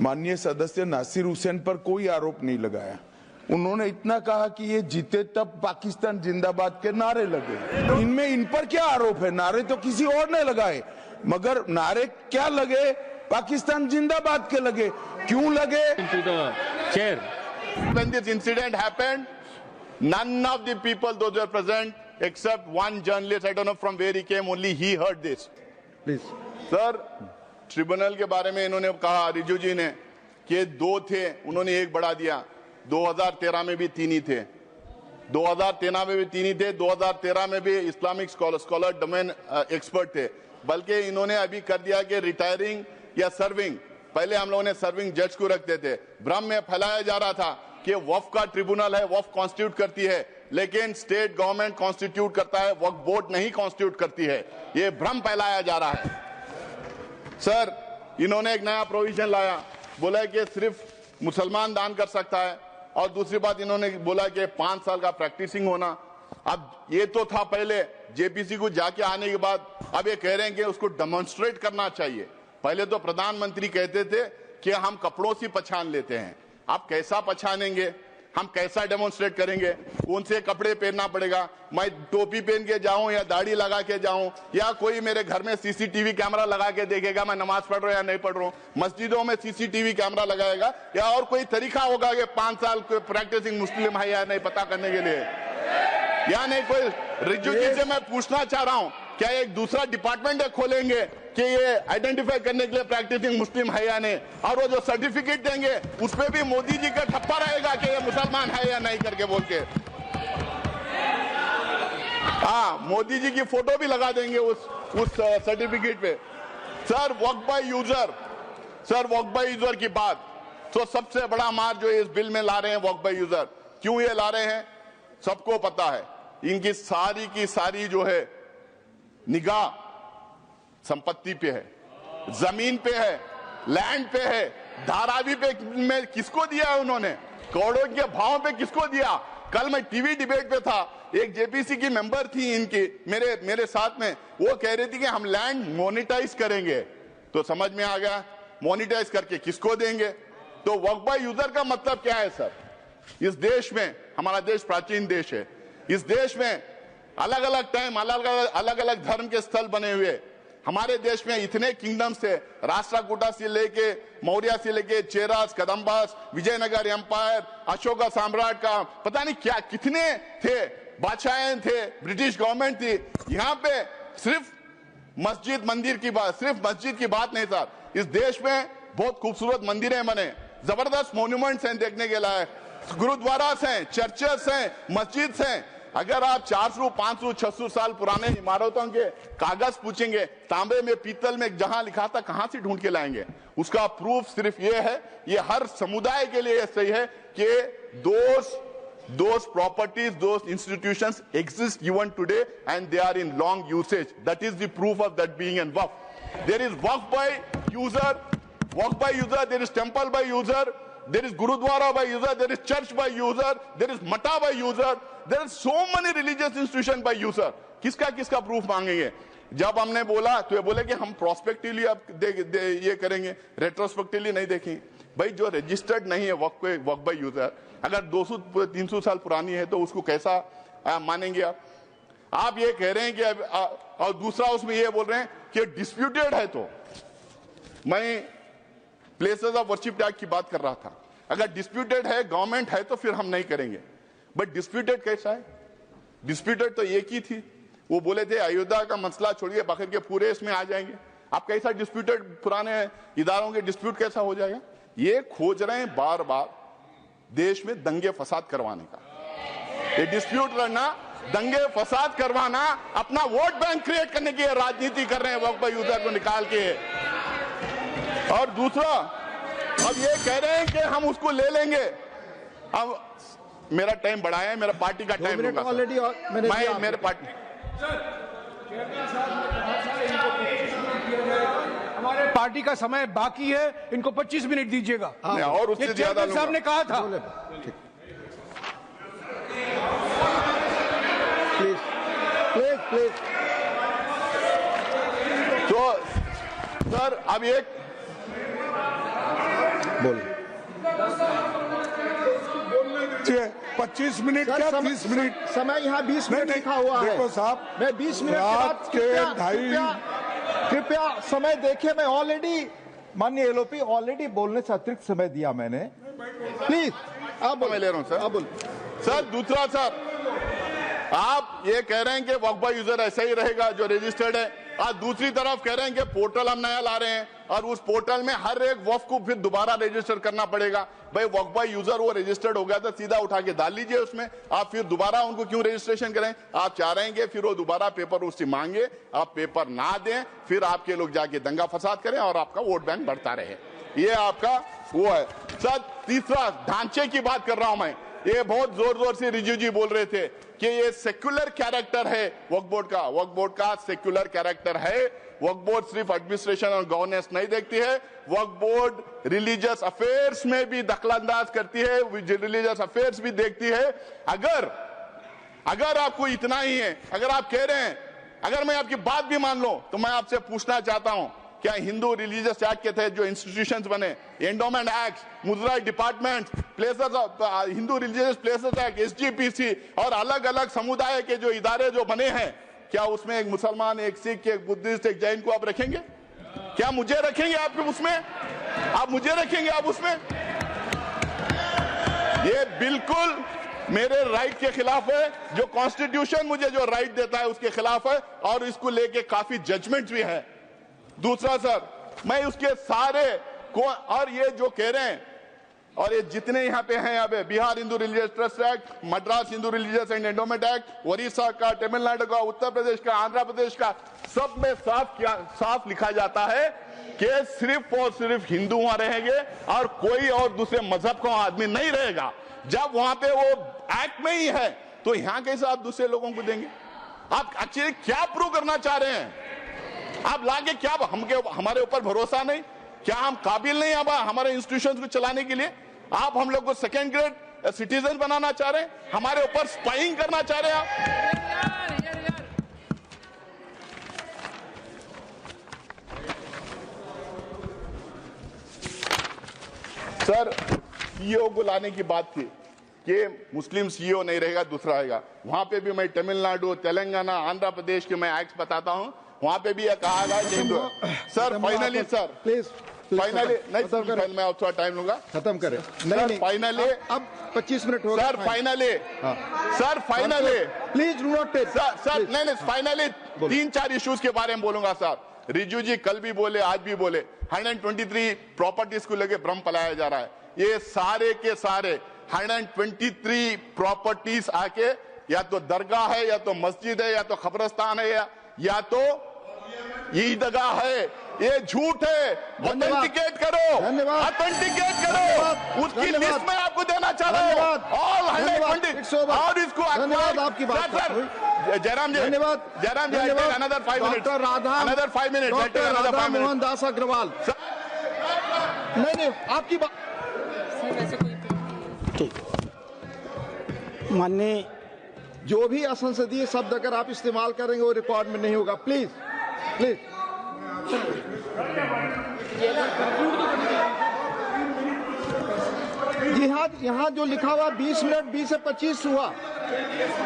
माननीय सदस्य नासिर हुसैन पर कोई आरोप नहीं लगाया। उन्होंने इतना कहा कि ये जीते तब पाकिस्तान जिंदाबाद के नारे लगे। इनमें इन पर क्या आरोप है? नारे तो किसी और ने लगाए, मगर नारे क्या लगे? पाकिस्तान जिंदाबाद के लगे। क्यों लगे? Chair. When this incident happened, none of the people, those who were present, except one journalist, I don't know from where he came, only he heard this. Please. Sir, tribunal के बारे में इन्होंने कहा, रिजू जी ने, कि 2 थे, उन्होंने 1 बढ़ा दिया। 2013 में भी 3 ही थे। 2013 में भी 3 ही थे। 2013 में भी इस्लामिक स्कॉलर डोमेन एक्सपर्ट थे। बल्कि इन्होंने अभी कर दिया कि रिटायरिंग या सर्विंग, पहले हम लोगों ने सर्विंग जज को रखते थे। भ्रम में फैलाया जा रहा था कि वक्फ का ट्रिब्यूनल है, वक्फ कॉन्स्टिट्यूट करती है, लेकिन स्टेट गवर्नमेंट कॉन्स्टिट्यूट करता है, वक्फ बोर्ड नहीं कॉन्स्टिट्यूट करती है। ये भ्रम फैलाया जा रहा है। सर, इन्होंने एक नया प्रोविजन लाया, बोला कि सिर्फ मुसलमान दान कर सकता है, और दूसरी बात इन्होंने बोला कि 5 साल का प्रैक्टिसिंग होना। अब ये तो था पहले, जेपीसी को जाके आने के बाद अब ये कह रहे हैं कि उसको डेमोन्स्ट्रेट करना चाहिए। पहले तो प्रधानमंत्री कहते थे कि हम कपड़ों से पहचान लेते हैं। आप कैसा पहचानेंगे? हम कैसा डेमोन्स्ट्रेट करेंगे? कौन से कपड़े पहनना पड़ेगा? मैं टोपी पहन के जाऊं या दाढ़ी लगा के जाऊं, या कोई मेरे घर में सीसीटीवी कैमरा लगा के देखेगा मैं नमाज पढ़ रहा हूं या नहीं पढ़ रहा हूं? मस्जिदों में सीसीटीवी कैमरा लगाएगा, या और कोई तरीका होगा कि 5 साल प्रैक्टिसिंग मुस्लिम है या नहीं पता करने के लिए? या नहीं कोई? रिजू जी से मैं पूछना चाह रहा हूं, क्या एक दूसरा डिपार्टमेंट खोलेंगे कि ये आइडेंटिफाई करने के लिए प्रैक्टिसिंग मुस्लिम है या नहीं? और वो जो सर्टिफिकेट देंगे उस पे भी मोदी जी का ठप्पा रहेगा कि ये मुसलमान है या नहीं करके बोल के। हाँ, मोदी जी की फोटो भी लगा देंगे उस सर्टिफिकेट पे। सर, वक्फ बाय यूजर की बात, तो सबसे बड़ा मार जो इस बिल में ला रहे हैं वक्फ बाय यूजर, क्यों ये ला रहे हैं सबको पता है। इनकी सारी की सारी जो है निगाह संपत्ति पे है, जमीन पे है, लैंड पे है। धारावी पे में किसको दिया है उन्होंने? करोड़ों के भाव पे किसको दिया? कल मैं टीवी डिबेट पे था, एक जेपीसी की मेंबर थी इनकी मेरे साथ में, वो कह रही थी कि हम लैंड मोनेटाइज करेंगे। तो समझ में आ गया, मोनेटाइज करके किसको देंगे? तो वक्फ बाय यूजर का मतलब क्या है सर? इस देश में, हमारा देश प्राचीन देश है, इस देश में अलग अलग टाइम अलग अलग धर्म के स्थल बने हुए। हमारे देश में इतने किंगडम्स थे, राष्ट्रकूटा से लेके मौर्य से लेके चेरास, कदम्बास, विजयनगर एम्पायर, अशोका साम्राट का पता नहीं क्या कितने थे, बादशाहें थे, ब्रिटिश गवर्नमेंट थी। यहाँ पे सिर्फ मस्जिद मंदिर की बात, सिर्फ मस्जिद की बात नहीं सर, इस देश में बहुत खूबसूरत मंदिरें बने, जबरदस्त मॉन्यूमेंट्स हैं देखने के लायक, गुरुद्वारास हैं, चर्चेस हैं, मस्जिद हैं। अगर आप 400, 500, 600 साल पुराने इमारतों के कागज पूछेंगे, तांबे में, पीतल में जहां लिखा था, कहां से ढूंढ के लाएंगे? उसका प्रूफ सिर्फ ये है, ये हर समुदाय के लिए सही है कि those properties, those institutions exist even today and they are in long usage. That is the proof of that being in waqf. There is waqf by user, there is temple by user, there is gurudwara by user, there is church by user, there is mata by user, there are so many religious institutions by user. किसका proof मांगेंगे? जब हमने बोला तो ये बोले कि हम प्रोस्पेक्टिवली अब ये करेंगे, रेट्रोस्पेक्टिवली नहीं देखेंगे। भाई, जो रजिस्टर्ड नहीं है वक्फ बाय यूजर, अगर 200-300 साल पुरानी है तो उसको कैसा मानेंगे आप ये कह रहे हैं कि और दूसरा उसमें ये बोल रहे हैं कि डिस्प्यूटेड है। तो मैं प्लेसेस ऑफ वर्शिप टैग की बात कर रहा था। अगर डिस्प्यूटेड है, गवर्नमेंट है, तो फिर हम नहीं करेंगे। बट डिस्प्यूटेड कैसा है? डिस्प्यूटेड तो एक ही थी, वो बोले थे अयोध्या का मसला छोड़िए, बाकी के पूरे इसमें आ जाएंगे। आप कैसा डिस्प्यूटेड, पुराने इदारों के डिस्प्यूट कैसा हो जाएगा? ये खोज रहे हैं बार बार देश में दंगे फसाद करवाने का। ये डिस्प्यूट लड़ना, दंगे फसाद करवाना, अपना वोट बैंक क्रिएट करने की राजनीति कर रहे हैं वक्फ बाय यूजर को निकाल के। और दूसरा, अब ये कह रहे हैं कि हम उसको ले लेंगे। अब मेरा टाइम बढ़ा है, मेरा पार्टी का टाइम लूंगा ऑलरेडी मैं मेरे पार्टी हमारे पार्टी का समय बाकी है, इनको 25 मिनट दीजिएगा। और उससे ज्यादा साहब ने कहा था। प्लीज तो सर अब एक बोल 25 मिनट क्या 30 मिनट समय यहाँ 20 मिनट लिखा हुआ है। देखो साहब, मैं 20 मिनट के रात बाद के कृपया समय देखिए। मैं ऑलरेडी माननीय एलओपी ऑलरेडी बोलने से अतिरिक्त समय दिया मैंने। प्लीज आप मैं ले रहा हूं सर। आप बोल। सर दूसरा सर, आप ये कह रहे हैं कि वक्फ बाय यूजर ऐसा ही रहेगा जो रजिस्टर्ड है, और दूसरी तरफ कह रहे हैं कि पोर्टल हम नया ला रहे हैं और उस पोर्टल में हर एक वक्फ को फिर दोबारा रजिस्टर करना पड़ेगा। भाई वक्फ बाय यूजर वो रजिस्टर्ड हो गया था, सीधा उठा के डाल लीजिए उसमें, आप फिर दोबारा उनको क्यों रजिस्ट्रेशन करें? आप चाह रहे हैं कि फिर वो दोबारा पेपर उससे मांगे, आप पेपर ना दें, फिर आपके लोग जाके दंगा फसाद करें और आपका वोट बैंक बढ़ता रहे। ये आपका वो है। सर तीसरा ढांचे की बात कर रहा हूं मैं। ये बहुत जोर जोर से रिजू जी बोल रहे थे कि ये सेक्युलर कैरेक्टर है वक्फ बोर्ड का। वक्फ बोर्ड का सेक्युलर कैरेक्टर है। वक्फ बोर्ड सिर्फ एडमिनिस्ट्रेशन और गवर्नेंस नहीं देखती है, वक्फ बोर्ड रिलीजियस अफेयर्स में भी दखलंदाज करती है, रिलीजियस अफेयर्स भी देखती है। अगर आपको इतना ही है, अगर आप कह रहे हैं, अगर मैं आपकी बात भी मान लूं, तो मैं आपसे पूछना चाहता हूं, क्या हिंदू रिलीजियस एक्ट के तहत जो इंस्टीट्यूशंस बने, एंडोमेंट एक्ट, मुद्रा department, places of Hindu religious places act, SGPC और अलग अलग समुदाय के जो इदारे जो बने हैं, क्या उसमें एक मुसलमान, एक सिख, एक बुद्धिस्ट, एक जैन को आप रखेंगे? क्या मुझे रखेंगे आप उसमें? आप मुझे रखेंगे आप उसमें? ये बिल्कुल मेरे राइट के खिलाफ है। जो कॉन्स्टिट्यूशन मुझे जो राइट देता है उसके खिलाफ है, और इसको लेके काफी जजमेंट भी है। दूसरा सर, मैं उसके सारे को, और ये जो कह रहे हैं, और ये जितने यहाँ पे हैं, अब Bihar Hindu religious trust act, Madras Hindu religious and endowment act, Orissa का, तमिलनाडु का, उत्तर प्रदेश का, आंध्र प्रदेश का, सब में साफ लिखा जाता है कि सिर्फ और सिर्फ हिंदू वहां रहेंगे और कोई और दूसरे मजहब का आदमी नहीं रहेगा। जब वहां पे वो एक्ट में ही है, तो यहाँ कैसे आप दूसरे लोगों को देंगे? आप एक्चुअली क्या प्रूव करना चाह रहे हैं? आप लाके क्या हमारे ऊपर भरोसा नहीं? क्या हम काबिल नहीं अब हमारे इंस्टीट्यूशंस को चलाने के लिए? आप हम लोग को सेकेंड ग्रेड सिटीजन बनाना चाह रहे हैं, हमारे ऊपर स्पाइंग करना चाह रहे हैं आप। सर सीईओ को लाने की बात थी कि मुस्लिम सीईओ नहीं रहेगा, दूसरा रहेगा। वहां पे भी मैं तमिलनाडु, तेलंगाना, आंध्र प्रदेश के मैं एक्ट बताता हूं, वहां पे भी यह कहा गया कि sir finally sir please finally नहीं, मैं थोड़ा टाइम लूंगा, खत्म करें। नहीं फाइनली अब 25 मिनट हो गए sir, finally please do not take sir नहीं फाइनली 3-4 इश्यूज के बारे में बोलूंगा सर। रिजू जी कल भी बोले, आज भी बोले, 123 प्रॉपर्टीज को लेके भ्रम फैलाया जा रहा है। ये सारे के सारे 123 प्रॉपर्टीज आके या तो दरगाह है, या तो मस्जिद है, या तो कब्रिस्तान है, या तो ईदगाह है। ये झूठ है। ऑथेंटिकेट करो, ऑथेंटिकेट करो, उसकी लिस्ट में आपको देना चाह रहे हो। ऑल 120 और इसको आपकी बात Jairam ji, Jairam ji, another 5 minute, another 5 minute, Radha Mohan Das Agarwal. नहीं आपकी बात माननीय, जो भी असंसदीय शब्द अगर आप इस्तेमाल करेंगे वो रिकॉर्ड में नहीं होगा। प्लीज प्लीज यहाँ जो लिखा हुआ 20 मिनट 20 से 25 हुआ,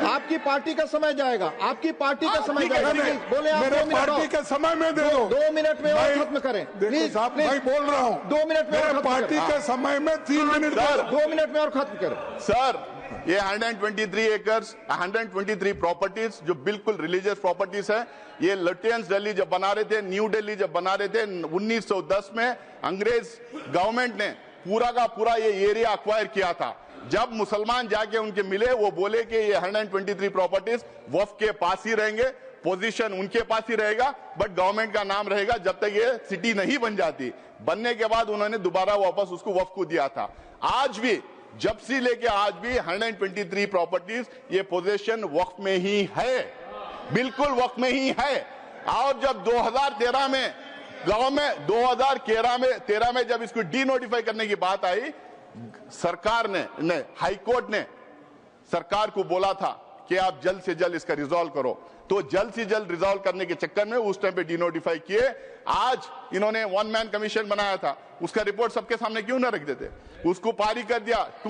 आपकी पार्टी का समय जाएगा, आपकी पार्टी का समय जाएगा। बोले आप मेरे पार्टी के समय में दे दो, 2 मिनट में और खत्म करें प्लीज। साहब मैं बोल रहा हूँ 2 मिनट में और पार्टी के समय में 3 मिनट, 2 मिनट में और खत्म करें सर। ये 123 एकर्स, 123 प्रॉपर्टीज जो बिल्कुल रिलीजियस प्रॉपर्टीज है। ये लुटियंस दिल्ली जब बना रहे थे, न्यू दिल्ली जब बना रहे थे 1910 में, अंग्रेज गवर्नमेंट ने पूरा का पूरा ये एरिया अक्वायर किया था। जब मुसलमान जाके उनके मिले, वो बोले कि ये 123 प्रॉपर्टीज वक्फ के पास ही रहेंगे, पोजीशन उनके पास ही रहेगा, बट गवर्नमेंट का नाम रहेगा जब तक ये सिटी नहीं बन जाती। बनने के बाद उन्होंने दोबारा वापस उसको वक्फ को दिया था। आज भी, जब से लेके आज भी 123 प्रॉपर्टीज ये पोजीशन वक्फ में ही है, बिल्कुल वक्फ में ही है। और जब 2013 में गवर्नमेंट 2013 में जब इसको डी नोटिफाई करने की बात आई, सरकार ने हाई कोर्ट ने सरकार को बोला था कि आप जल्द से जल्द इसका रिजॉल्व करो। तो जल्द से जल्द रिजॉल्व करने के चक्कर में उस टाइम पे डिनोटिफाई किए। आज इन्होंने वन मैन कमीशन बनाया था, उसका रिपोर्ट सबके सामने क्यों ना रख देते? उसको पारी कर दिया। टू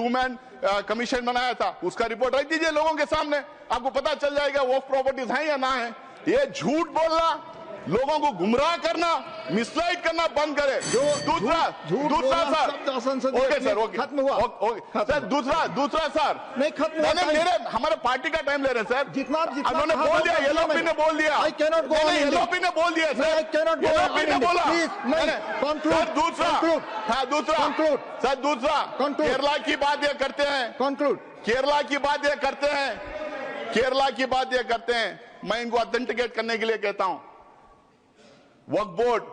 मैन कमीशन बनाया था, उसका रिपोर्ट रख दीजिए लोगों के सामने, आपको पता चल जाएगा वक्फ प्रॉपर्टीज हैं या ना है। ये झूठ बोलना, लोगों को गुमराह करना, मिसगाइड करना बंद करें। दूसरा सर, ओके सर, ओके खत्म हुआ सर। दूसरा सर, नहीं खत्म हुआ, मेरे हमारे पार्टी का टाइम ले रहे हैं सर। जितना उन्होंने बोल दिया, येलोपी ने बोल दिया, येलोपी ने बोल दिया सर, येलोपी ने बोला। दूसरा केरला की बात ये करते हैं, केरला की बात ये करते हैं, केरला की बात ये करते हैं। मैं इनको ऑथेंटिकेट करने के लिए कहता हूं, वक्फ बोर्ड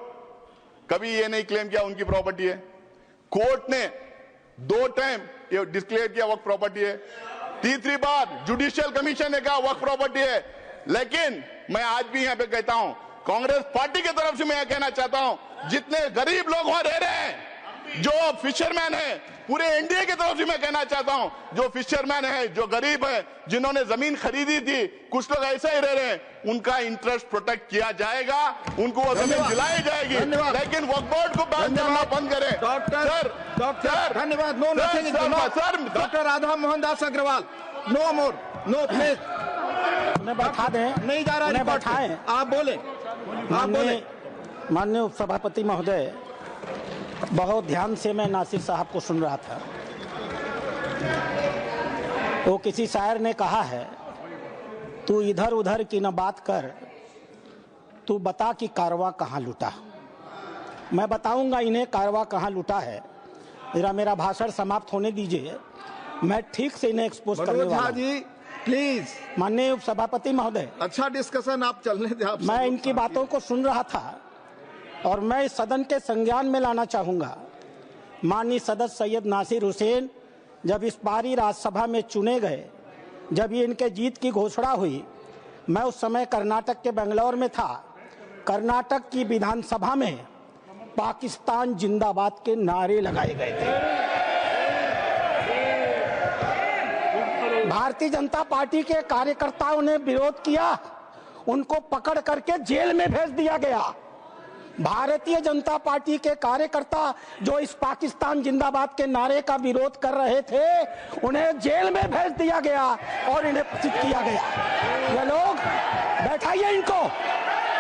कभी ये नहीं क्लेम किया उनकी प्रॉपर्टी है। कोर्ट ने 2 टाइम ये डिक्लेयर किया वक्फ प्रॉपर्टी है, तीसरी बार जुडिशियल कमीशन ने कहा वक्फ प्रॉपर्टी है। लेकिन मैं आज भी यहां पे कहता हूं, कांग्रेस पार्टी की तरफ से मैं यह कहना चाहता हूं, जितने गरीब लोग वहां रह रहे हैं, जो फिशरमैन है, पूरे एनडीए की तरफ से मैं कहना चाहता हूं, जो फिशरमैन है, जो गरीब है, जिन्होंने जमीन खरीदी थी, कुछ लोग ऐसे ही रह रहे हैं, उनका इंटरेस्ट प्रोटेक्ट किया जाएगा, उनको वो जमीन दिलाई जाएगी। लेकिन वक्फ बोर्ड को बात करना बंद करें। डॉक्टर धन्यवाद। No nothing sir. Doctor Radha Mohan Das Agarwal, no more, no please. उन्हें बैठा दें, नहीं जा रहा, उन्हें बैठाएं। आप बोले, आप बोले। माननीय उपसभापति महोदय, बहुत ध्यान से मैं नासिर साहब को सुन रहा था। वो किसी शायर ने कहा है, तू इधर उधर की न बात कर, तू बता कि कारवां कहाँ लुटा। मैं बताऊंगा इन्हें कारवां कहाँ लुटा है। मेरा भाषण समाप्त होने दीजिए, मैं ठीक से इन्हें एक्सपोज करने वाला हूं। जी प्लीज। माननीय उपसभापति महोदय, अच्छा डिस्कशन आप चलने दें। मैं इनकी बातों को सुन रहा था और मैं इस सदन के संज्ञान में लाना चाहूंगा। माननीय सदस्य सैयद नासिर हुसैन जब इस बारी राज्यसभा में चुने गए, जब ये इनके जीत की घोषणा हुई, मैं उस समय कर्नाटक के बेंगलोर में था। कर्नाटक की विधानसभा में पाकिस्तान जिंदाबाद के नारे लगाए गए थे। भारतीय जनता पार्टी के कार्यकर्ताओं ने विरोध किया, उनको पकड़ करके जेल में भेज दिया गया। भारतीय जनता पार्टी के कार्यकर्ता जो इस पाकिस्तान जिंदाबाद के नारे का विरोध कर रहे थे, उन्हें जेल में भेज दिया गया और इन्हें सूचित किया गया। ये लोग बैठाइए, इनको,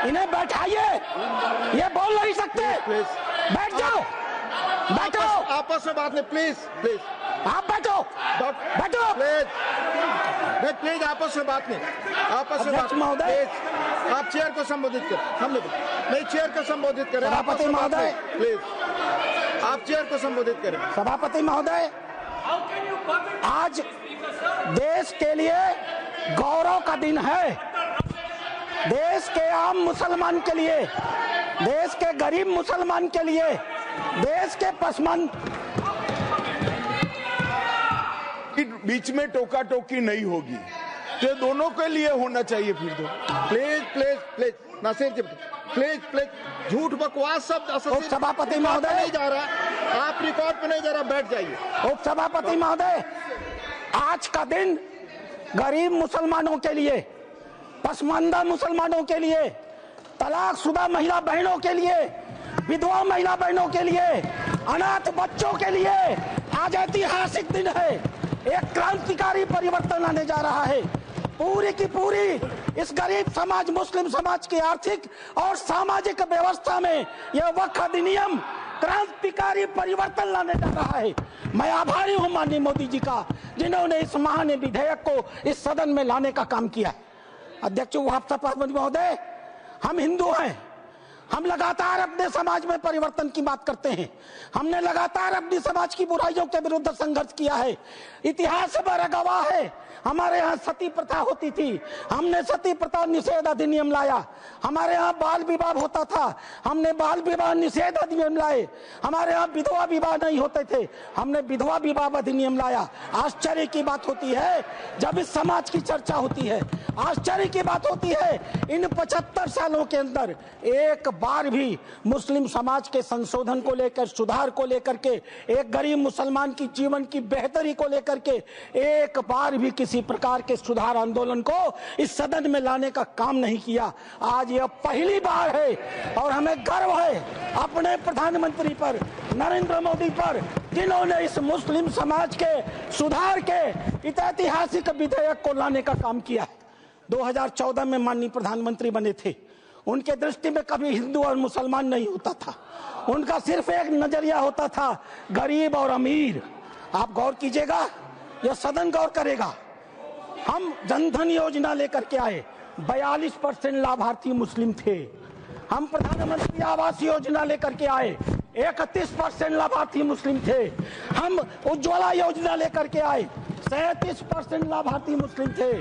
इन्हें बैठाइए, ये बोल नहीं सकते। बैठ जाओ, बैठो। आपस में बात नहीं, प्लीज प्लीज। आप बैठो, बैठो प्लीज, प्लीज आपस में बात नहीं, आपस में बात महोदय। आप चेयर को संबोधित करें, हम लोग नहीं, चेयर को संबोधित करें। सभापति महोदय प्लीज, आप चेयर को संबोधित करें। सभापति महोदय, आज देश के लिए गौरव का दिन है। देश के आम मुसलमान के लिए, देश के गरीब मुसलमान के लिए, देश के पसमंद बीच में टोका टोकी नहीं होगी, तो दोनों के लिए होना चाहिए। फिर तो please please please Nasir ji, please please, झूठ बकवास शब्द उपसभापति महोदय नहीं जा रहा, आप रिकॉर्ड पे नहीं जा रहा, बैठ जाइए। उपसभापति महोदय, आज का दिन गरीब मुसलमानों के लिए, पसमानदा मुसलमानों के लिए, तलाकशुदा महिला बहनों के लिए, विधवा महिला बहनों के लिए, अनाथ बच्चों के लिए आज ऐतिहासिक दिन है। एक क्रांतिकारी परिवर्तन आने जा रहा है। पूरी की पूरी इस गरीब समाज, मुस्लिम समाज की आर्थिक और सामाजिक व्यवस्था में यह वक्फ अधिनियम क्रांतिकारी परिवर्तन लाने जा रहा है। मैं आभारी हूं माननीय मोदी जी का, जिन्होंने इस महान विधेयक को इस सदन में लाने का काम किया। अध्यक्ष महोदय, हम हिंदू हैं, हम लगातार अपने समाज में परिवर्तन की बात करते हैं। हमने लगातार अपनी समाज की बुराइयों के विरुद्ध संघर्ष किया है। इतिहास पर गवाह है, हमारे यहाँ सती प्रथा होती थी, हमने सती प्रथा निषेध अधिनियम लाया। हमारे यहाँ बाल विवाह होता था, हमने बाल विवाह निषेध अधिनियम लाए। हमारे यहाँ विधवा विवाह नहीं होते थे, हमने विधवा विवाह अधिनियम लाया। आश्चर्य की बात होती है जब इस समाज की चर्चा होती है, आश्चर्य की बात होती है इन 75 सालों के अंदर एक बार भी मुस्लिम समाज के संशोधन को लेकर, सुधार को लेकर के, एक गरीब मुसलमान की जीवन की बेहतरी को लेकर के एक बार भी किसी प्रकार के सुधार आंदोलन को इस सदन में लाने का काम नहीं किया। आज यह पहली बार है और हमें गर्व है अपने प्रधानमंत्री पर, नरेंद्र मोदी पर, जिन्होंने इस मुस्लिम समाज के सुधार के इस ऐतिहासिक विधेयक को लाने का काम किया है। 2014 में माननीय प्रधानमंत्री बने थे। उनके दृष्टि में कभी हिंदू और मुसलमान नहीं होता था, उनका सिर्फ एक नजरिया होता था, गरीब और अमीर। आप गौर कीजिएगा, यह सदन गौर करेगा। हम जनधन योजना लेकर के आए, 42% लाभार्थी मुस्लिम थे। हम प्रधानमंत्री आवास योजना लेकर के आए, 31% लाभार्थी मुस्लिम थे। हम उज्ज्वला योजना लेकर के आए, 37% लाभार्थी मुस्लिम थे।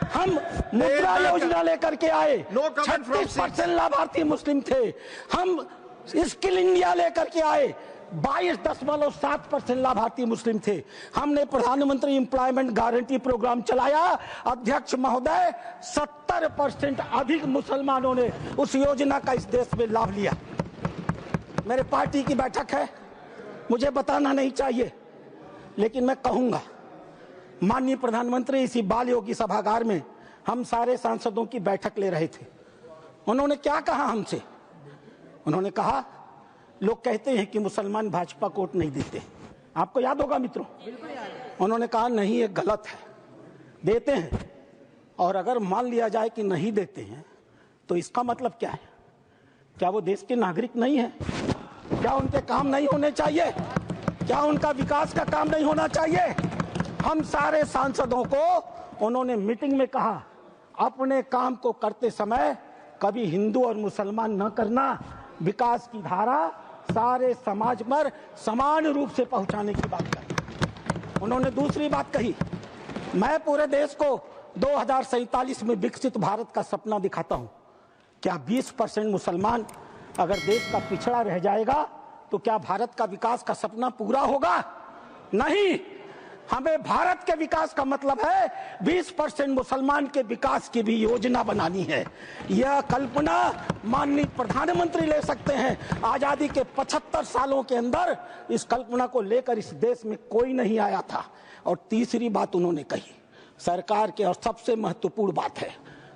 हम मुद्रा योजना लेकर के आए, 36% लाभार्थी मुस्लिम थे। हम स्किल इंडिया लेकर के आए, 22.7% लाभार्थी मुस्लिम थे। हमने प्रधानमंत्री एम्प्लॉयमेंट गारंटी प्रोग्राम चलाया, अध्यक्ष महोदय 70% अधिक मुसलमानों ने उस योजना का इस देश में लाभ लिया। मेरे पार्टी की बैठक है, मुझे बताना नहीं चाहिए, लेकिन मैं कहूंगा, माननीय प्रधानमंत्री इसी बाल योगी सभागार में हम सारे सांसदों की बैठक ले रहे थे। उन्होंने क्या कहा हमसे? उन्होंने कहा, लोग कहते हैं कि मुसलमान भाजपा को वोट नहीं देते। आपको याद होगा मित्रों, उन्होंने कहा नहीं, ये गलत है, देते हैं। और अगर मान लिया जाए कि नहीं देते हैं तो इसका मतलब क्या है? क्या वो देश के नागरिक नहीं है? क्या उनके काम नहीं होने चाहिए? क्या उनका विकास का काम नहीं होना चाहिए? हम सारे सांसदों को उन्होंने मीटिंग में कहा, अपने काम को करते समय कभी हिंदू और मुसलमान न करना, विकास की धारा सारे समाज पर समान रूप से पहुंचाने की बात कही। उन्होंने दूसरी बात कही, मैं पूरे देश को 2047 में विकसित भारत का सपना दिखाता हूं। क्या 20% मुसलमान अगर देश का पिछड़ा रह जाएगा तो क्या भारत का विकास का सपना पूरा होगा? नहीं। हमें भारत के विकास का मतलब है 20% मुसलमान के विकास की भी योजना बनानी है। यह कल्पना माननीय प्रधानमंत्री ले सकते हैं। आजादी के 75 सालों के अंदर इस कल्पना को लेकर इस देश में कोई नहीं आया था। और तीसरी बात उन्होंने कही, सरकार के, और सबसे महत्वपूर्ण बात है,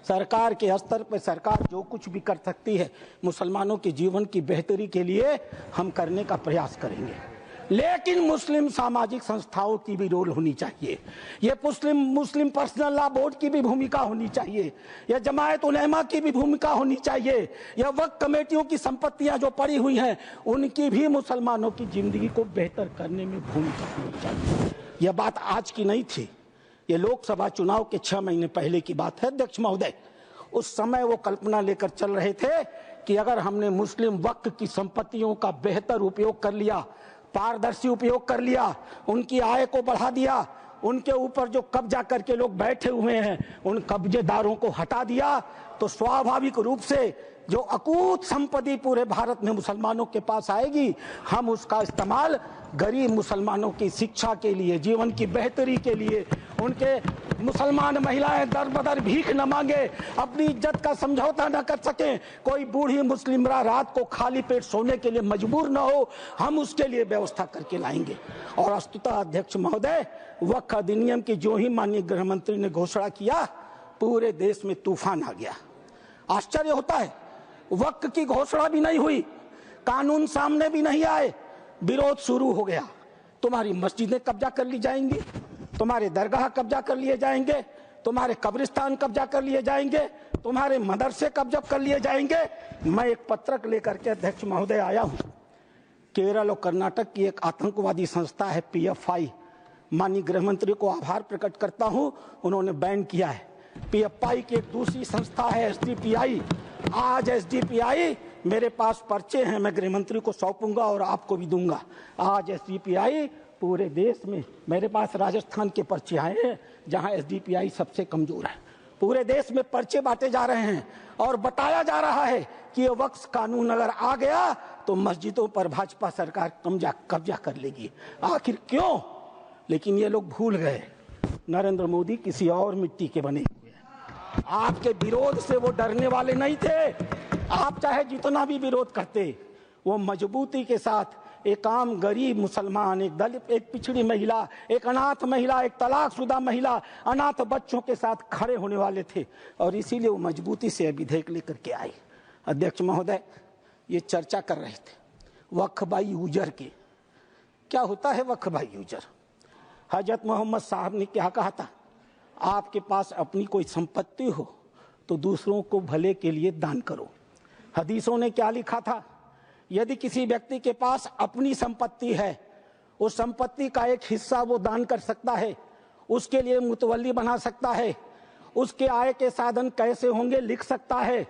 सरकार के स्तर पर सरकार जो कुछ भी कर सकती है मुसलमानों के जीवन की बेहतरी के लिए हम करने का प्रयास करेंगे। लेकिन मुस्लिम सामाजिक संस्थाओं की भी रोल होनी चाहिए। ये मुस्लिम पर्सनल लॉ बोर्ड की भी भूमिका होनी चाहिए। यह जमायत उलेमा की भी भूमिका होनी चाहिए। यह वक्फ कमेटियों की संपत्तियां जो पड़ी हुई हैं उनकी भी मुसलमानों की जिंदगी को बेहतर करने में भूमिका होनी चाहिए। यह बात आज की नहीं थी, ये लोकसभा चुनाव के 6 महीने पहले की बात है अध्यक्ष महोदय। उस समय वो कल्पना लेकर चल रहे थे कि अगर हमने मुस्लिम वक्फ की संपत्तियों का बेहतर उपयोग कर लिया, पारदर्शी उपयोग कर लिया, उनकी आय को बढ़ा दिया, उनके ऊपर जो कब्जा करके लोग बैठे हुए हैं उन कब्जेदारों को हटा दिया, तो स्वाभाविक रूप से जो अकूत संपत्ति पूरे भारत में मुसलमानों के पास आएगी, हम उसका इस्तेमाल गरीब मुसलमानों की शिक्षा के लिए, जीवन की बेहतरी के लिए, उनके मुसलमान महिलाएं दर बदर भीख न मांगे, अपनी इज्जत का समझौता न कर सके, कोई बूढ़ी मुस्लिम रात को खाली पेट सोने के लिए मजबूर न हो, हम उसके लिए व्यवस्था करके लाएंगे। और वस्तुतः अध्यक्ष महोदय, वक्फ अधिनियम की जो ही माननीय गृह मंत्री ने घोषणा किया, पूरे देश में तूफान आ गया। आश्चर्य होता है, वक्फ की घोषणा भी नहीं हुई, कानून सामने भी नहीं आए, विरोध शुरू हो गया। तुम्हारी मस्जिदें कब्जा कर ली जाएंगी, तुम्हारे दरगाह कब्जा कर लिए जाएंगे, तुम्हारे कब्रिस्तान कब्जा कर लिए जाएंगे, तुम्हारे मदरसे कब्जा कर लिए जाएंगे। मैं एक पत्रक लेकर के अध्यक्ष महोदय आया हूं। केरल और कर्नाटक की एक आतंकवादी संस्था है PFI, माननीय गृह मंत्री को आभार प्रकट करता हूं, उन्होंने बैन किया है। PFI की एक दूसरी संस्था है SDPI। आज SDPI, मेरे पास पर्चे हैं, मैं गृह मंत्री को सौंपूंगा और आपको भी दूंगा। आज SDPI पूरे देश में, मेरे पास राजस्थान के पर्चे आए हैं जहां SDPI सबसे कमजोर है। पूरे देश में पर्चे बांटे जा रहे हैं और बताया जा रहा है कि ये वक्फ कानून अगर आ गया तो मस्जिदों पर भाजपा सरकार कब्जा कर लेगी। आखिर क्यों? लेकिन ये लोग भूल गए, नरेंद्र मोदी किसी और मिट्टी के बने हुए हैं। आपके विरोध से वो डरने वाले नहीं थे। आप चाहे जितना भी विरोध करते, वो मजबूती के साथ एक आम गरीब मुसलमान, एक दलित, एक पिछड़ी महिला, एक अनाथ महिला, एक तलाकशुदा महिला, अनाथ बच्चों के साथ खड़े होने वाले थे और इसीलिए वो मजबूती से विधेयक लेकर के आए। अध्यक्ष महोदय, ये चर्चा कर रहे थे वक्फ बाई यूजर की। क्या होता है वक्फ बाई यूजर? हजरत मोहम्मद साहब ने क्या कहा था? आपके पास अपनी कोई संपत्ति हो तो दूसरों को भले के लिए दान करो। हदीसों ने क्या लिखा था? यदि किसी व्यक्ति के पास अपनी संपत्ति है, उस संपत्ति का एक हिस्सा वो दान कर सकता है, उसके लिए मुतवल्ली बना सकता है, उसके आय के साधन कैसे होंगे लिख सकता है,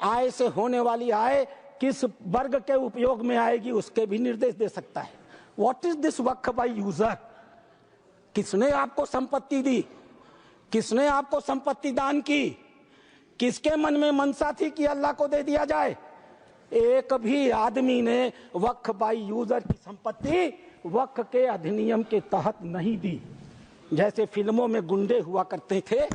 आय से होने वाली आय किस वर्ग के उपयोग में आएगी उसके भी निर्देश दे सकता है। What is this Waqf by user? किसने आपको संपत्ति दी? किसने आपको संपत्ति दान की? किसके मन में मनसा थी कि अल्लाह को दे दिया जाए? एक भी आदमी ने वक्फ बाई यूजर की संपत्ति वक्फ के अधिनियम के तहत नहीं दी। जैसे फिल्मों में गुंडे हुआ करते थे,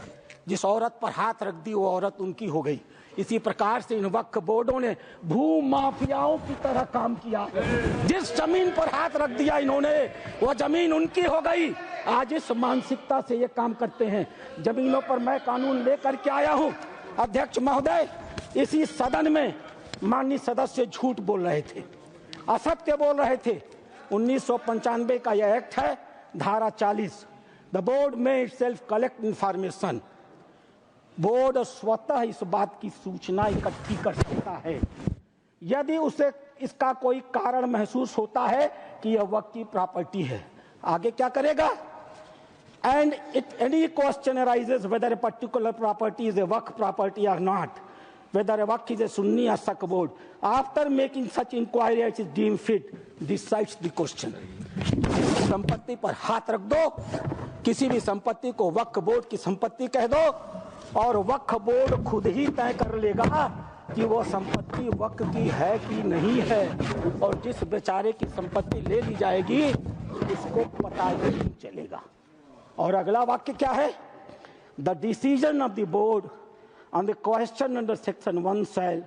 जिस औरत पर हाथ रख दी वो औरत उनकी हो गई। इसी प्रकार से इन वक्फ बोर्डों ने भू माफियाओं की तरह काम किया। जिस जमीन पर हाथ रख दिया इन्होंने, वो जमीन उनकी हो गई। आज इस मानसिकता से ये काम करते हैं। जमीनों पर मैं कानून लेकर के आया हूं। अध्यक्ष महोदय, इसी सदन में माननीय सदस्य झूठ बोल रहे थे, असत्य बोल रहे थे। 1995 का यह एक्ट है, धारा 40, द बोर्ड में इटसेल्फ कलेक्ट इंफॉर्मेशन। बोर्ड स्वतः इस बात की सूचना इकट्ठी कर सकता है यदि उसे इसका कोई कारण महसूस होता है कि यह वक्फ की प्रॉपर्टी है। आगे क्या करेगा? And it any question arises whether a particular property is a waqf property और not, whether a waqf is a Sunni or Sikh board. After making such inquiry as is deemed fit, decides the question. संपत्ति पर हाथ रख दो, किसी भी संपत्ति को वक्फ बोर्ड की संपत्ति कह दो और वक्फ बोर्ड खुद ही तय कर लेगा कि वो संपत्ति वक्फ की है कि नहीं है। और जिस बेचारे की संपत्ति ले ली जाएगी उसको पता ही नहीं चलेगा। और अगला वाक्य क्या है? The decision of the board on the question under section 1 shall,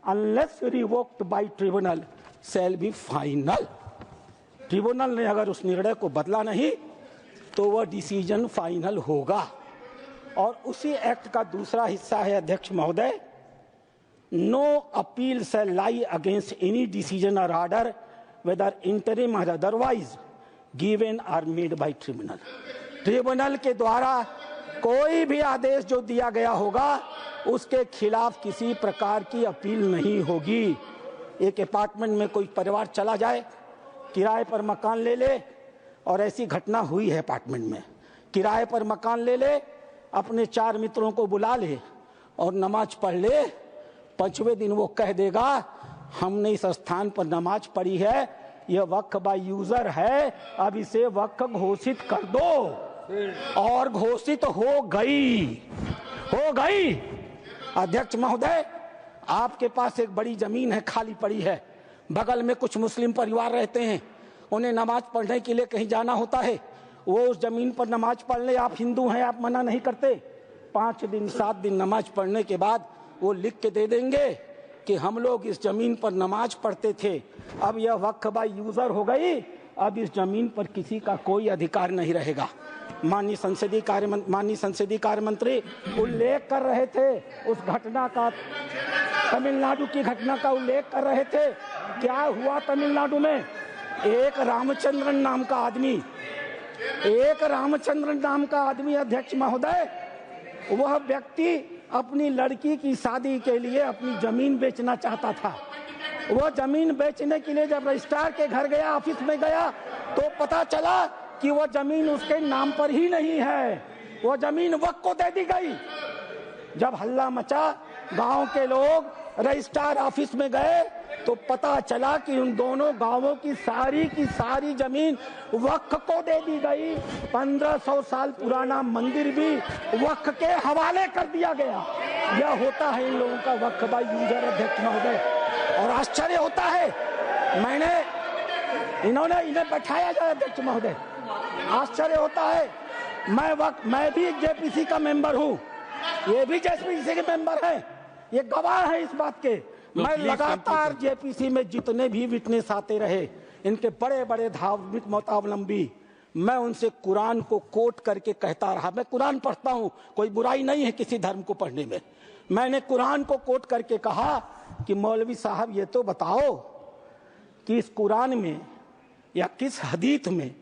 unless revoked by tribunal, shall be final. Tribunal ने अगर उस निर्णय को बदला नहीं तो वह डिसीजन फाइनल होगा। और उसी एक्ट का दूसरा हिस्सा है अध्यक्ष महोदय, no appeal shall lie against any decision or order whether interim or otherwise given or made by tribunal. Tribunal के द्वारा कोई भी आदेश जो दिया गया होगा उसके खिलाफ किसी प्रकार की अपील नहीं होगी। एक अपार्टमेंट में कोई परिवार चला जाए, किराए पर मकान ले ले, और ऐसी घटना हुई है अपार्टमेंट में, किराए पर मकान ले ले, अपने 4 मित्रों को बुला ले और नमाज पढ़ ले। 5वें दिन वो कह देगा हमने इस स्थान पर नमाज पढ़ी है, यह वक्फ बाय यूजर है, अब इसे वक्फ घोषित कर दो। और घोषित हो गई। अध्यक्ष महोदय, आपके पास एक बड़ी जमीन है, खाली पड़ी है, बगल में कुछ मुस्लिम परिवार रहते हैं, उन्हें नमाज पढ़ने के लिए कहीं जाना होता है, वो उस जमीन पर नमाज पढ़ ले। आप हिंदू हैं, आप मना नहीं करते। 5 दिन 7 दिन नमाज पढ़ने के बाद वो लिख के दे देंगे कि हम लोग इस जमीन पर नमाज पढ़ते थे, अब यह वक्फ बाय यूजर हो गई, अब इस जमीन पर किसी का कोई अधिकार नहीं रहेगा। माननीय संसदीय कार्य मंत्री उल्लेख कर रहे थे उस घटना का, तमिलनाडु की घटना का उल्लेख कर रहे थे। क्या हुआ तमिलनाडु में? एक रामचंद्रन नाम का आदमी अध्यक्ष महोदय, वह व्यक्ति अपनी लड़की की शादी के लिए अपनी जमीन बेचना चाहता था। वह जमीन बेचने के लिए जब रजिस्ट्रार के घर गया, ऑफिस में गया, तो पता चला कि वह जमीन उसके नाम पर ही नहीं है, वह जमीन वक्फ को दे दी गई। जब हल्ला मचा, गांव के लोग रजिस्ट्रार ऑफिस में गए तो पता चला कि उन दोनों गांवों की सारी जमीन वक्फ को दे दी गई। 1500 साल पुराना मंदिर भी वक्फ के हवाले कर दिया गया। यह होता है इन लोगों का वक्फ बाय यूजर अध्यक्ष महोदय। और आश्चर्य होता है, इन्हें बैठाया जाए अध्यक्ष महोदय, आश्चर्य होता है। मैं भी जेपीसी का मेंबर हूं, ये भी जेपीसी के मेंबर हैं, ये गवाह है इस बात के। मैं लगातार जेपीसी में जितने भी विटनेस आते रहे, इनके बड़े बड़े धार्मिक मतावलंबी, मैं उनसे कुरान को कोट करके कहता रहा। मैं कुरान पढ़ता हूं, कोई बुराई नहीं है किसी धर्म को पढ़ने में। मैंने कुरान को कोट करके कहा कि मौलवी साहब ये तो बताओ कि इस कुरान में या किस हदीस में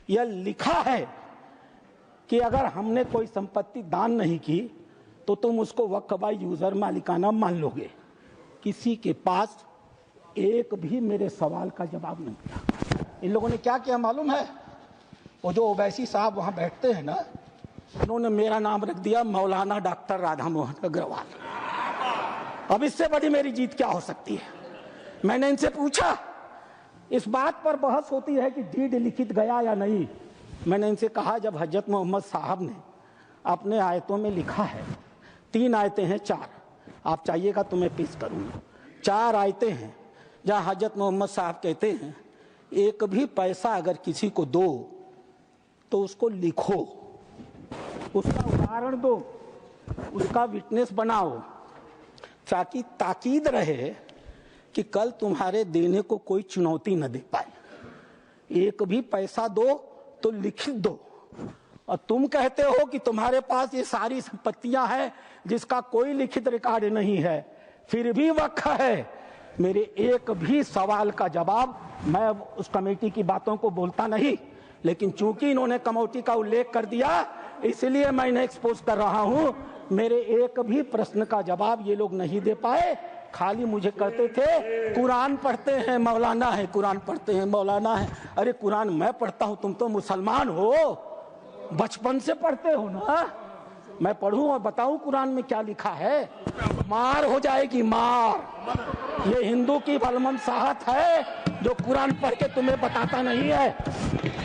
यह लिखा है कि अगर हमने कोई संपत्ति दान नहीं की तो तुम उसको वक्फ बाय यूजर मालिकाना मान लोगे। किसी के पास एक भी मेरे सवाल का जवाब नहीं दिया। इन लोगों ने क्या किया मालूम है? वो जो ओवैसी साहब वहां बैठते हैं ना, उन्होंने मेरा नाम रख दिया मौलाना डॉक्टर राधा मोहन अग्रवाल। अब इससे बड़ी मेरी जीत क्या हो सकती है? मैंने इनसे पूछा, इस बात पर बहस होती है कि डीड लिखित गया या नहीं। मैंने इनसे कहा, जब हजरत मोहम्मद साहब ने अपने आयतों में लिखा है, 3 आयतें हैं, 4 आप चाहिएगा तो मैं पेश करूंगा। 4 आयतें हैं जहां हजरत मोहम्मद साहब कहते हैं एक भी पैसा अगर किसी को दो तो उसको लिखो, उसका उदाहरण दो, उसका विटनेस बनाओ, ताकि ताकीद रहे कि कल तुम्हारे देने को कोई चुनौती न दे पाए। एक भी पैसा दो तो लिखित दो। और तुम कहते हो कि तुम्हारे पास ये सारी संपत्तियां हैं जिसका कोई लिखित रिकॉर्ड नहीं है, फिर भी वक्फ है। मेरे एक भी सवाल का जवाब, मैं उस कमेटी की बातों को बोलता नहीं, लेकिन चूंकि इन्होंने कमेटी का उल्लेख कर दिया इसलिए मैं इन्हें एक्सपोज कर रहा हूं। मेरे एक भी प्रश्न का जवाब ये लोग नहीं दे पाए। खाली मुझे कहते थे कुरान पढ़ते हैं मौलाना है, कुरान पढ़ते हैं मौलाना है। अरे कुरान मैं पढ़ता हूं, तुम तो मुसलमान हो, बचपन से पढ़ते हो ना। मैं पढ़ूं और बताऊं कुरान में क्या लिखा है? मार हो जाएगी, मार। ये हिंदू की भलमनसाहत है जो कुरान पढ़ के तुम्हें बताता नहीं है।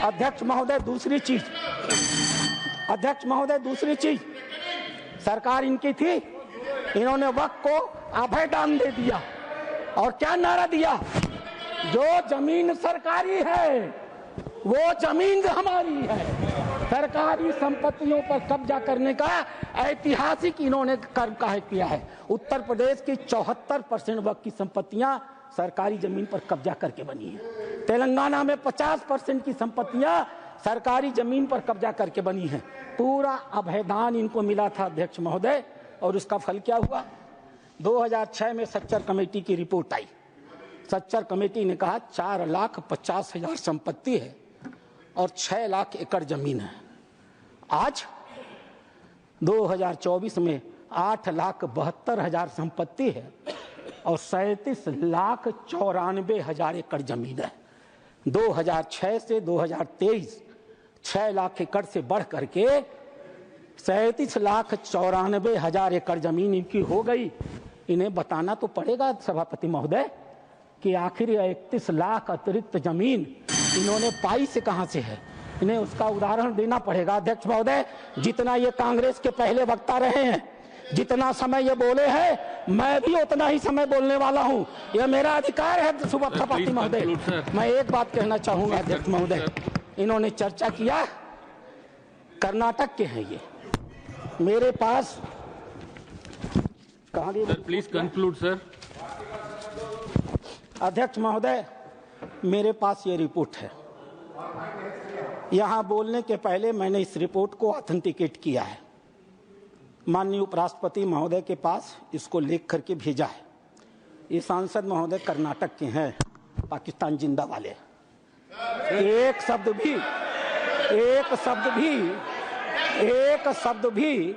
अध्यक्ष महोदय दूसरी चीज, अध्यक्ष महोदय दूसरी चीज, सरकार इनकी थी, इन्होंने वक्फ को अभय दान दे दिया। और क्या नारा दिया? जो जमीन सरकारी है वो जमीन हमारी है। सरकारी संपत्तियों पर कब्जा करने का ऐतिहासिक इन्होंने कर्म काहे किया है। उत्तर प्रदेश की 74% वक्फ की संपत्तियां सरकारी जमीन पर कब्जा करके बनी है। तेलंगाना में 50% की संपत्तियां सरकारी जमीन पर कब्जा करके बनी है। पूरा अभयदान इनको मिला था अध्यक्ष महोदय, और उसका फल क्या हुआ? 2006 में सच्चर कमेटी की रिपोर्ट आई। सच्चर कमेटी ने कहा 4,50,000 संपत्ति है और 6 लाख एकड़ जमीन है। आज 2024 में 8,72,000 संपत्ति है और 37,94,000 एकड़ जमीन है। 2006 से 2023 6 लाख एकड़ से बढ़ करके 37,94,000 एकड़ जमीन इनकी हो गई। इन्हें बताना तो पड़ेगा सभापति महोदय कि आखिर 31 लाख अतिरिक्त जमीन इन्होंने पाई से कहां से है। इन्हें उसका उदाहरण देना पड़ेगा। अध्यक्ष महोदय, जितना ये कांग्रेस के पहले वक्ता रहे हैं, जितना समय ये बोले हैं, मैं भी उतना ही समय बोलने वाला हूं। यह मेरा अधिकार है सभापति महोदय। मैं एक बात कहना चाहूंगा अध्यक्ष महोदय, इन्होंने चर्चा किया कर्नाटक के हैं ये, मेरे पास कहां गई? Please conclude sir. अध्यक्ष महोदय, मेरे पास ये रिपोर्ट है। यहां बोलने के पहले मैंने इस रिपोर्ट को ऑथेंटिकेट किया है। माननीय उपराष्ट्रपति महोदय के पास इसको लिख करके भेजा है। ये सांसद महोदय कर्नाटक के हैं, पाकिस्तान जिंदा वाले। एक शब्द भी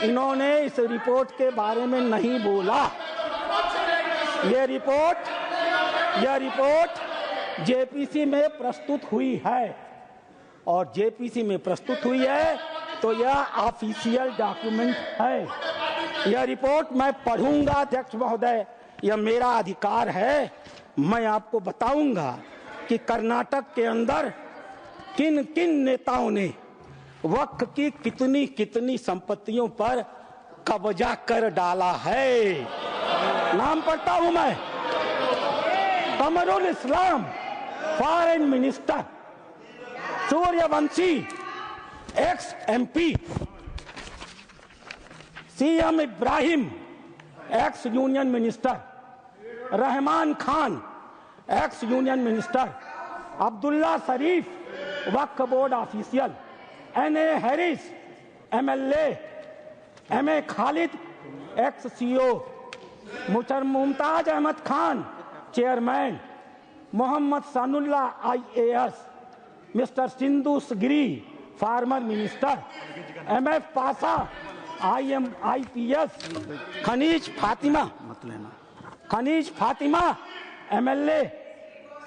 इन्होंने इस रिपोर्ट के बारे में नहीं बोला। यह रिपोर्ट जेपीसी में प्रस्तुत हुई है, और जेपीसी में प्रस्तुत हुई है तो यह ऑफिशियल डॉक्यूमेंट है। यह रिपोर्ट मैं पढ़ूंगा अध्यक्ष महोदय, यह मेरा अधिकार है। मैं आपको बताऊंगा कि कर्नाटक के अंदर किन किन नेताओं ने वक्फ की कितनी कितनी संपत्तियों पर कब्जा कर डाला है। नाम पढ़ता हूं मैं। Qamrul Islam foreign minister, Suryavanshi ex MP, CM Ibrahim ex union minister, Rahman Khan ex union minister, Abdullah Sharif Waqf board official, NA Haris MLA, MA Khalid ex CO, Mumtaz Ahmed Khan chairman, Mohammed Sanaulla IAS, mister Sindhu Giri former minister, MF Pasha IPS, Khaneez Fatima MLA,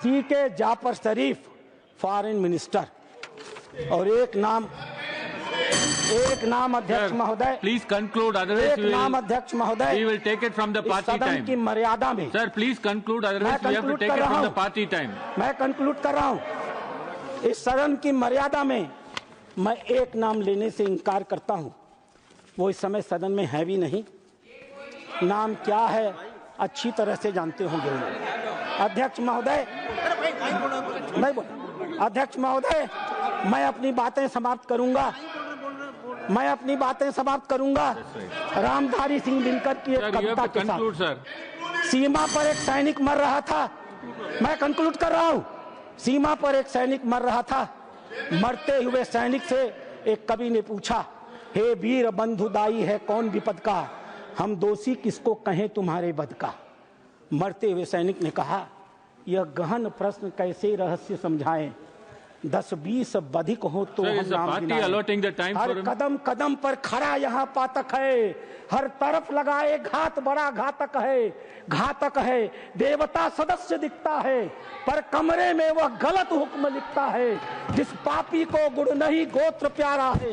CK Jaffer Sharief foreign minister. और एक नाम अध्यक्ष महोदय, प्लीज कंक्लूड, एक नाम अध्यक्ष महोदय, we will take it from the party सदन time. की मर्यादा में। Sir, please conclude, otherwise we have to take it from the party time. मैं कंक्लूड कर रहा हूं। इस सदन की मर्यादा में मैं एक नाम लेने से इनकार करता हूं। वो इस समय सदन में है भी नहीं। नाम क्या है अच्छी तरह से जानते होंगे। अध्यक्ष महोदय, अध्यक्ष महोदय, मैं अपनी बातें समाप्त करूंगा। रामधारी सिंह दिनकर की एक कविता के साथ। सीमा पर एक सैनिक मर रहा था। मैं कंक्लूड कर रहा हूं। सीमा पर एक सैनिक मर रहा था। मरते हुए सैनिक से एक कवि ने पूछा, हे वीर बंधुदाई है कौन विपद का, हम दोषी किसको कहें तुम्हारे बद का। मरते हुए सैनिक ने कहा, यह गहन प्रश्न कैसे रहस्य समझाएं, 10-20 बधिक हो तो हम नाम गिनाएं। हर कदम कदम पर खड़ा यहाँ पातक है, हर तरफ लगाए घात बड़ा घातक है। देवता सदस्य दिखता है पर कमरे में वह गलत हुक्म लिखता है। जिस पापी को गुण नहीं गोत्र प्यारा है,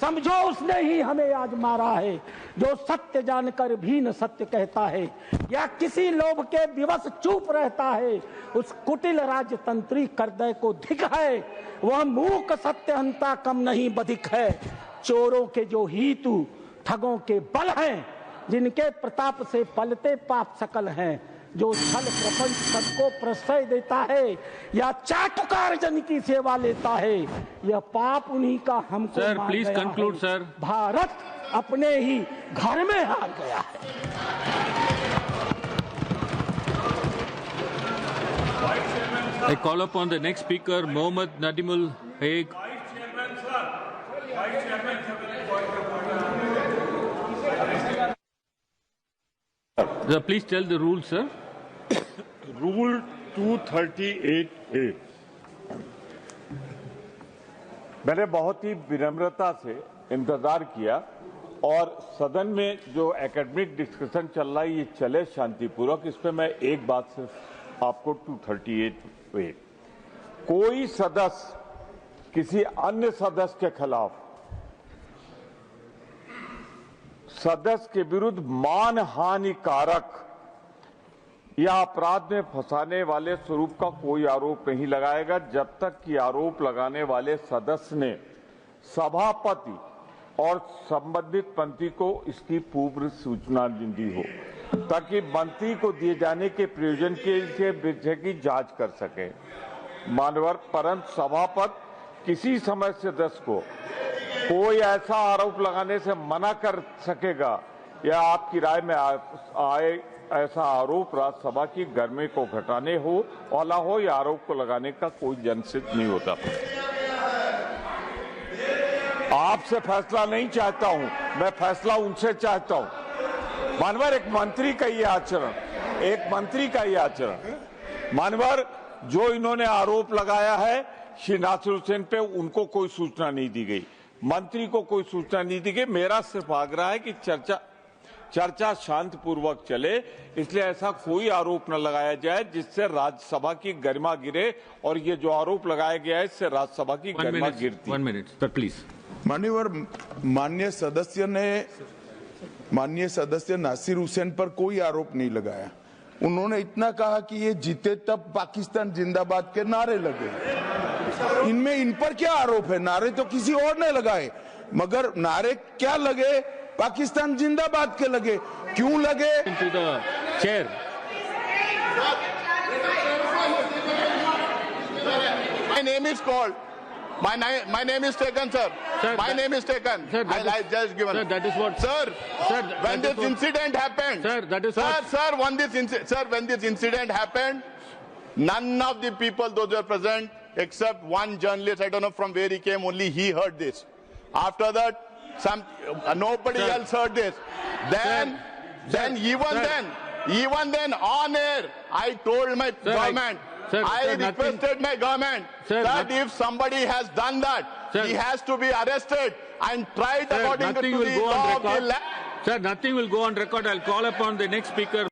समझो उसने ही हमें आज मारा है। जो सत्य जानकर भी न सत्य कहता है या किसी लोभ के विवश चुप रहता है, उस कुटिल राजतंत्री करदय को धिक है। वह मूक सत्यहंता कम नहीं बधिक है। चोरों के जो हीतु ठगों के बल हैं, जिनके प्रताप से पलते पाप सकल हैं। जो छल प्रपंच सबको प्रश्रय देता है या चाटुकार जन की सेवा लेता है, यह पाप उन्हीं का हमको सर मार प्लीज गया कंक्लूड है। सर। भारत अपने ही घर में हार गया है। I call upon the next speaker, Mohammad Nadimul Haig. Sir, please tell the rules, sir. Rule 238A। मैंने बहुत ही विनम्रता से इंतजार किया और सदन में जो एकेडमिक डिस्कशन चल रहा है ये चले शांतिपूर्वक। इस पे मैं एक बात सिर्फ आपको 238A, कोई सदस्य किसी अन्य सदस्य के खिलाफ सदस्य के विरुद्ध मानहानिकारक या अपराध में फंसाने वाले स्वरूप का कोई आरोप नहीं लगाएगा जब तक कि आरोप लगाने वाले सदस्य ने सभापति और संबंधित मंत्री को इसकी पूर्व सूचना दी हो, ताकि मंत्री को दिए जाने के प्रयोजन के विषय की जांच कर सके। मानवर परंतु सभापति किसी समय सदस्य को कोई ऐसा आरोप लगाने से मना कर सकेगा या आपकी राय में आए ऐसा आरोप राज्यसभा की गर्मी को घटाने हो वाला हो या आरोप को लगाने का कोई जनसिद्ध नहीं होता। आपसे फैसला नहीं चाहता हूं, मैं फैसला उनसे चाहता हूं। मानवर एक मंत्री का ये आचरण, मानवर जो इन्होंने आरोप लगाया है श्री नासिर हुसैन पे, उनको कोई सूचना नहीं दी गई, मंत्री को कोई सूचना नहीं दी गई। मेरा सिर्फ आग्रह है कि चर्चा शांतिपूर्वक चले, इसलिए ऐसा कोई आरोप न लगाया जाए जिससे राज्यसभा की गरिमा गिरे, और ये जो आरोप लगाया गया है इससे राज्यसभा की गरिमा गिरती। 1 minute, sir, please. मान्यवर माननीय सदस्य नासिर हुसैन पर कोई आरोप नहीं लगाया। उन्होंने इतना कहा कि ये जीते तब पाकिस्तान जिंदाबाद के नारे लगे। इनमें इन पर क्या आरोप है? नारे तो किसी और ने लगाए, मगर नारे क्या लगे? पाकिस्तान जिंदाबाद के लगे। क्यों लगे? Into the chair. My name is called. My name is taken, sir. Sir, My name is taken. Sir, that I just given. Sir, that is what. Sir, Sir, when that this is what- incident happened, Sir, that is sir, what- sir, when this incident happened, none of the people, those who were present, except one journalist, I don't know from where he came, only he heard this. After that, nobody Sir. else heard this. Then, even then, on air, I told my government, I requested my government that if somebody has done that, he has to be arrested and tried according to nothing the will go law on of the record. land. Sir, nothing will go on record. I'll call upon the next speaker.